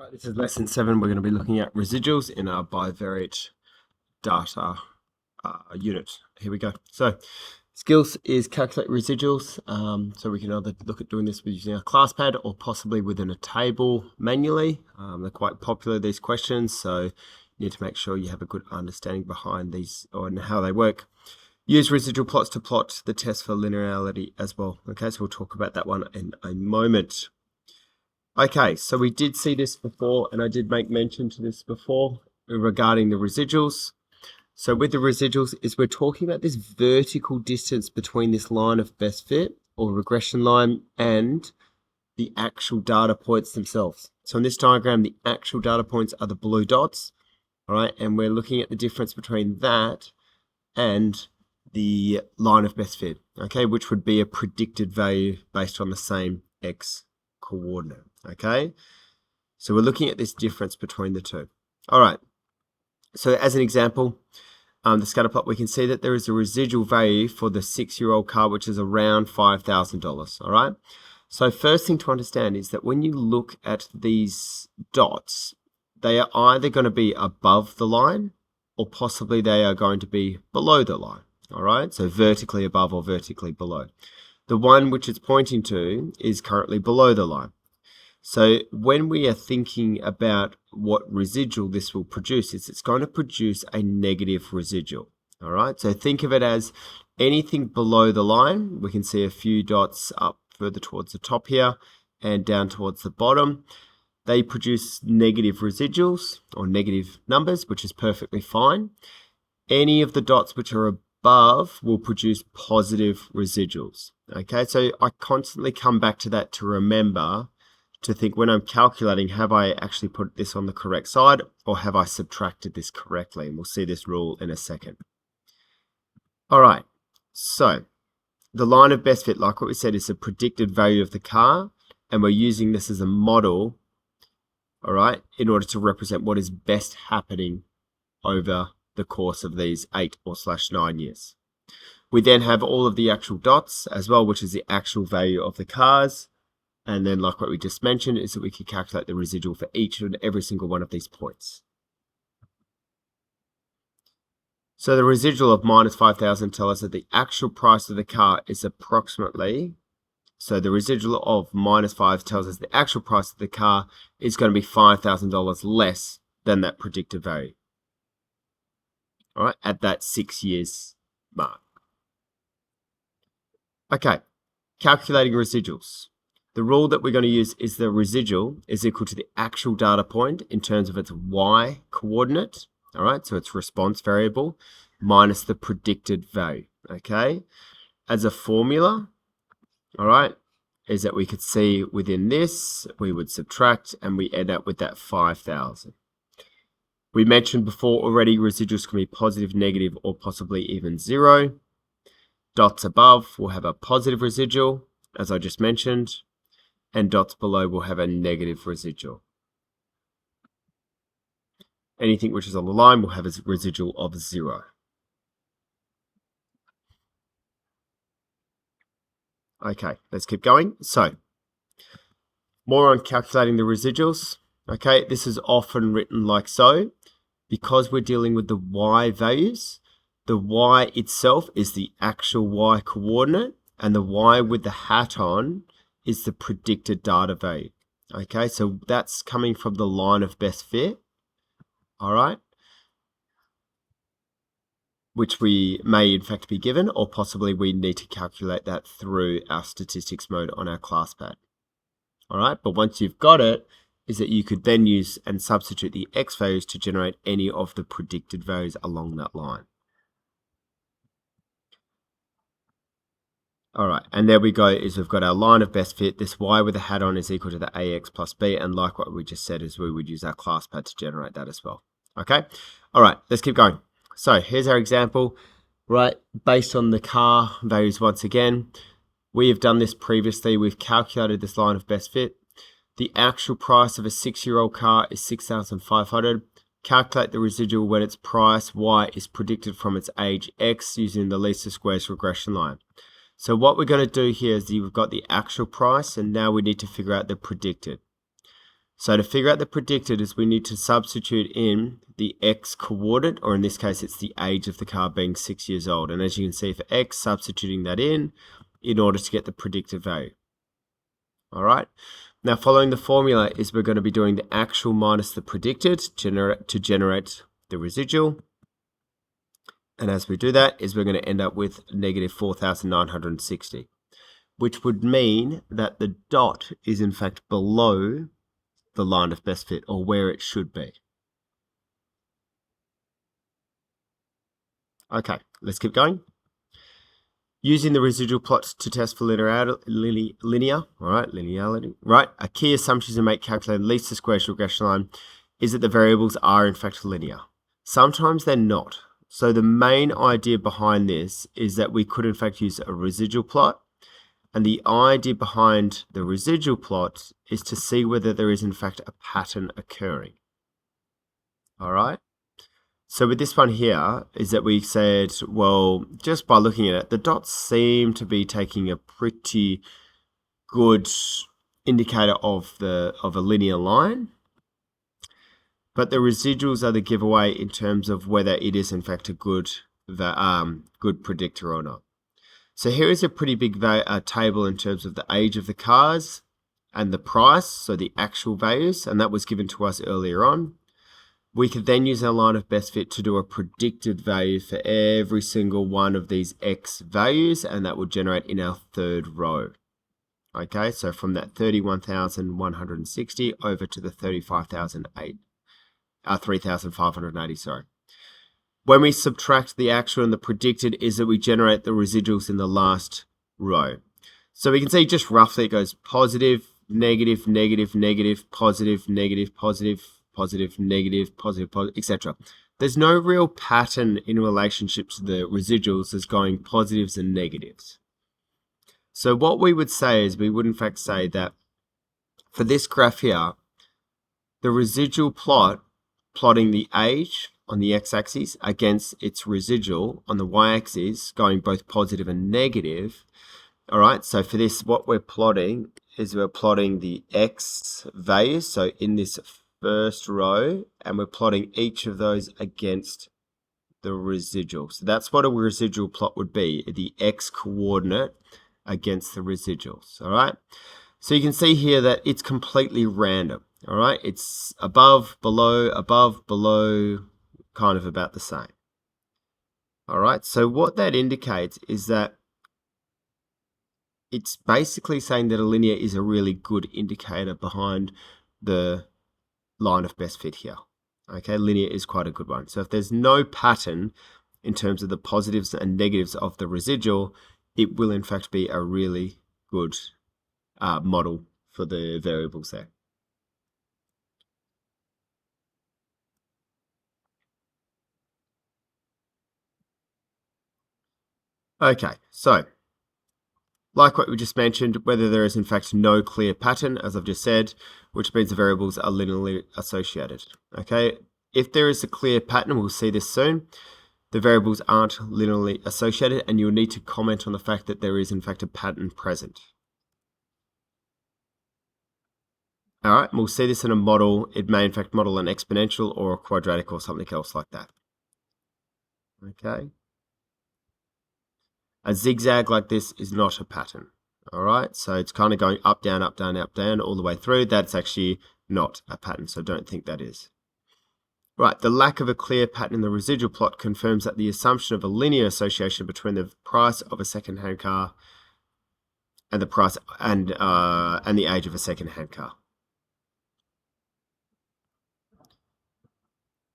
Right, this is lesson 7. We're going to be looking at residuals in our bivariate data unit. Here we go. So, skills is calculate residuals. So we can either look at doing this with using a class pad or possibly within a table manually. They're quite popular, these questions, so you need to make sure you have a good understanding behind these and how they work. Use residual plots to plot the test for linearity as well. Okay, so we'll talk about that one in a moment. Okay, so we did see this before, and I did make mention to this before regarding the residuals. So with the residuals is we're talking about this vertical distance between this line of best fit or regression line and the actual data points themselves. So in this diagram, the actual data points are the blue dots, all right? And we're looking at the difference between that and the line of best fit, okay, which would be a predicted value based on the same x coordinate. Okay, so we're looking at this difference between the two. All right, so as an example, the scatter plot, we can see that there is a residual value for the 6-year-old car, which is around $5,000. All right, so first thing to understand is that when you look at these dots, they are either going to be above the line or possibly they are going to be below the line. All right, so vertically above or vertically below. The one which it's pointing to is currently below the line. So when we are thinking about what residual this will produce, it's going to produce a negative residual. All right, so think of it as anything below the line. We can see a few dots up further towards the top here and down towards the bottom. They produce negative residuals or negative numbers, which is perfectly fine. Any of the dots which are above will produce positive residuals. Okay, so I constantly come back to that to remember to think when I'm calculating, have I actually put this on the correct side or have I subtracted this correctly? And we'll see this rule in a second. All right, so the line of best fit, like what we said, is a predicted value of the car, and we're using this as a model, all right, in order to represent what is best happening over the course of these 8/9 years. We then have all of the actual dots as well, which is the actual value of the cars. And then, like what we just mentioned, is that we can calculate the residual for each and every single one of these points. So the residual of minus 5,000 tells us that the actual price of the car is approximately, so the residual of minus 5 tells us the actual price of the car is going to be $5,000 less than that predicted value. All right, at that 6 years mark. Okay, calculating residuals. The rule that we're going to use is the residual is equal to the actual data point in terms of its y coordinate, all right, so its response variable, minus the predicted value, okay? As a formula, all right, is that we could see within this, we would subtract and we end up with that 5,000. We mentioned before already residuals can be positive, negative, or possibly even 0. Dots above will have a positive residual, as I just mentioned, and dots below will have a negative residual. Anything which is on the line will have a residual of 0. Okay, let's keep going. So, more on calculating the residuals. Okay, this is often written like so. Because we're dealing with the y values, the y itself is the actual y coordinate, and the y with the hat on is the predicted data value. Okay, so that's coming from the line of best fit, all right, which we may in fact be given, or possibly we need to calculate that through our statistics mode on our class pad. All right, but once you've got it, is that you could then use and substitute the x values to generate any of the predicted values along that line. All right, and there we go, is we've got our line of best fit. This y with the hat on is equal to the ax plus b, and like what we just said is we would use our class pad to generate that as well. Okay, all right, let's keep going. So here's our example, right, based on the car values once again. We have done this previously. We've calculated this line of best fit. The actual price of a 6-year-old car is $6,500. Calculate the residual when its price y is predicted from its age x using the least squares regression line. So what we're going to do here is we've got the actual price, and now we need to figure out the predicted. So to figure out the predicted is we need to substitute in the x coordinate, or in this case it's the age of the car being 6 years old. And as you can see for x, substituting that in order to get the predicted value. All right. Now following the formula is we're going to be doing the actual minus the predicted to generate the residual. And as we do that is we're going to end up with negative 4,960, which would mean that the dot is in fact below the line of best fit, or where it should be. Okay, let's keep going. Using the residual plots to test for linearity, right? A key assumption to make calculating least squares regression line is that the variables are in fact linear. Sometimes they're not. So the main idea behind this is that we could in fact use a residual plot. And the idea behind the residual plot is to see whether there is in fact a pattern occurring. All right. So with this one here is that we said, well, just by looking at it, the dots seem to be taking a pretty good indicator of a linear line. But the residuals are the giveaway in terms of whether it is in fact a good predictor or not. So here is a pretty big table in terms of the age of the cars and the price, so the actual values, and that was given to us earlier on. We could then use our line of best fit to do a predicted value for every single one of these X values, and that would generate in our third row. Okay, so from that 31,160 over to the 3,580, sorry. When we subtract the actual and the predicted is that we generate the residuals in the last row. So we can see just roughly it goes positive, negative, negative, negative, positive, negative, positive, positive, negative, positive, positive, etc. There's no real pattern in relationship to the residuals as going positives and negatives. So what we would say is we would in fact say that for this graph here, the residual plot, plotting the age on the x-axis against its residual on the y-axis, going both positive and negative. All right, so for this, what we're plotting is we're plotting the x values, so in this first row, and we're plotting each of those against the residual. So that's what a residual plot would be, the x coordinate against the residuals. All right, so you can see here that it's completely random. All right, it's above, below, kind of about the same. All right, so what that indicates is that it's basically saying that a linear is a really good indicator behind the line of best fit here. Okay, linear is quite a good one. So if there's no pattern in terms of the positives and negatives of the residual, it will in fact be a really good model for the variables there. Okay, so like what we just mentioned, whether there is in fact no clear pattern, as I've just said, which means the variables are linearly associated. Okay, if there is a clear pattern, we'll see this soon, the variables aren't linearly associated, and you'll need to comment on the fact that there is in fact a pattern present. All right, and we'll see this in a model. It may in fact model an exponential or a quadratic or something else like that. Okay. A zigzag like this is not a pattern. All right, so it's kind of going up, down, up, down, up, down all the way through. That's actually not a pattern, so don't think that is. Right, the lack of a clear pattern in the residual plot confirms that the assumption of a linear association between the price of a second-hand car and the price and the age of a second-hand car.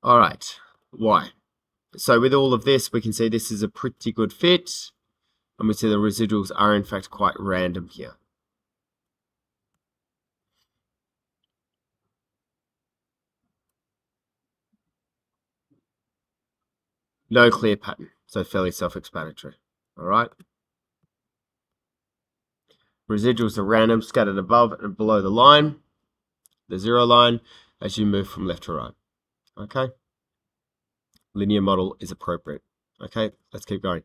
All right, why? So with all of this, we can see this is a pretty good fit. And we see the residuals are in fact quite random here. No clear pattern, so fairly self-explanatory. All right. Residuals are random, scattered above and below the line, the zero line, as you move from left to right. Okay. Linear model is appropriate. Okay, let's keep going.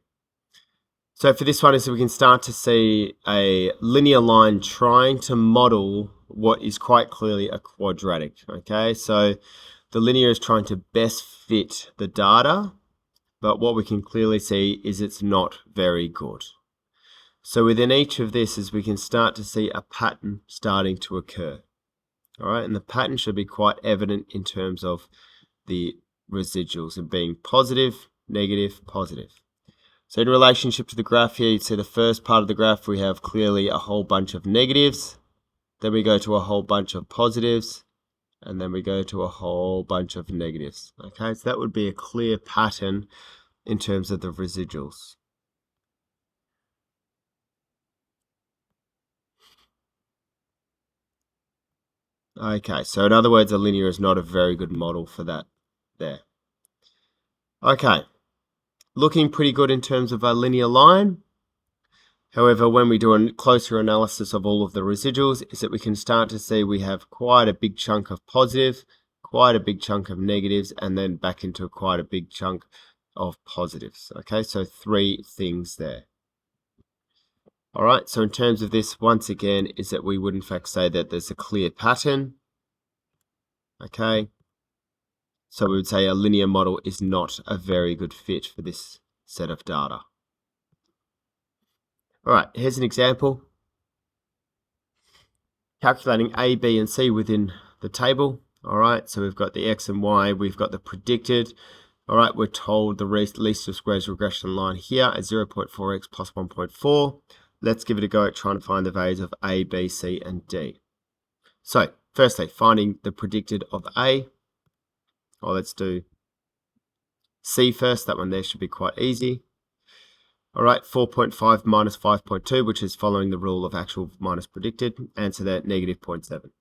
So for this one is we can start to see a linear line trying to model what is quite clearly a quadratic, okay? So the linear is trying to best fit the data, but what we can clearly see is it's not very good. So within each of this is we can start to see a pattern starting to occur. All right, and the pattern should be quite evident in terms of the residuals and being positive, negative, positive. So in relationship to the graph here, you'd see the first part of the graph, we have clearly a whole bunch of negatives. Then we go to a whole bunch of positives. And then we go to a whole bunch of negatives. Okay, so that would be a clear pattern in terms of the residuals. Okay, so in other words, a linear is not a very good model for that there. Okay, looking pretty good in terms of a linear line. However, when we do a closer analysis of all of the residuals, is that we can start to see we have quite a big chunk of positive, quite a big chunk of negatives, and then back into quite a big chunk of positives. Okay, so 3 things there. All right, so in terms of this, once again, is that we would in fact say that there's a clear pattern. Okay, so we would say a linear model is not a very good fit for this set of data. All right, here's an example. Calculating A, B, and C within the table. All right, so we've got the X and Y, we've got the predicted. All right, we're told the least of squares regression line here at 0.4x plus 1.4. Let's give it a go at trying to find the values of A, B, C, and D. So, firstly, finding the predicted of A. Or let's do C first. That one there should be quite easy. All right, 4.5 minus 5.2, which is following the rule of actual minus predicted. Answer that, negative 0.7.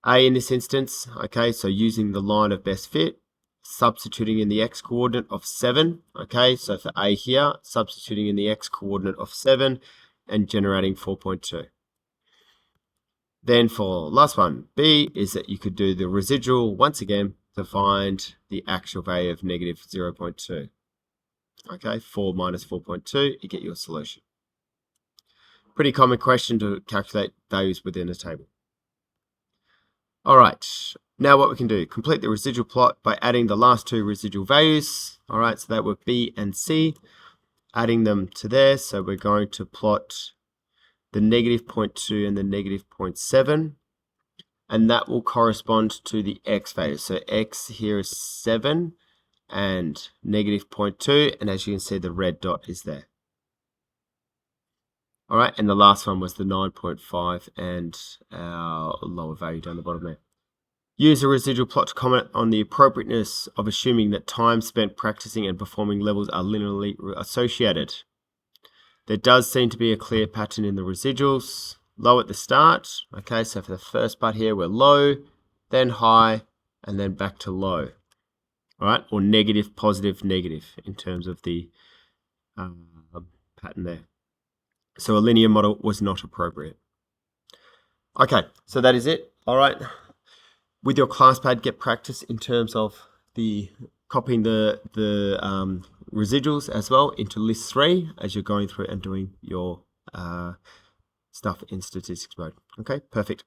A in this instance, okay, so using the line of best fit, substituting in the x coordinate of 7, okay, so for A here, substituting in the x coordinate of 7 and generating 4.2. Then for last one, B, is that you could do the residual once again to find the actual value of negative 0.2. Okay, 4 minus 4.2, you get your solution. Pretty common question to calculate values within a table. All right, now what we can do, complete the residual plot by adding the last 2 residual values. All right, so that were B and C, adding them to there. So we're going to plot the negative 0.2 and the negative 0.7, and that will correspond to the X value. So X here is 7 and negative 0.2, and as you can see, the red dot is there. All right, and the last one was the 9.5 and our lower value down the bottom there. Use a residual plot to comment on the appropriateness of assuming that time spent practicing and performing levels are linearly associated. There does seem to be a clear pattern in the residuals. Low at the start, okay, so for the first part here, we're low, then high, and then back to low. All right, or negative, positive, negative in terms of the pattern there. So a linear model was not appropriate. Okay, so that is it. All right. With your class pad, get practice in terms of the copying the residuals as well into list 3 as you're going through and doing your stuff in statistics mode. Okay, perfect.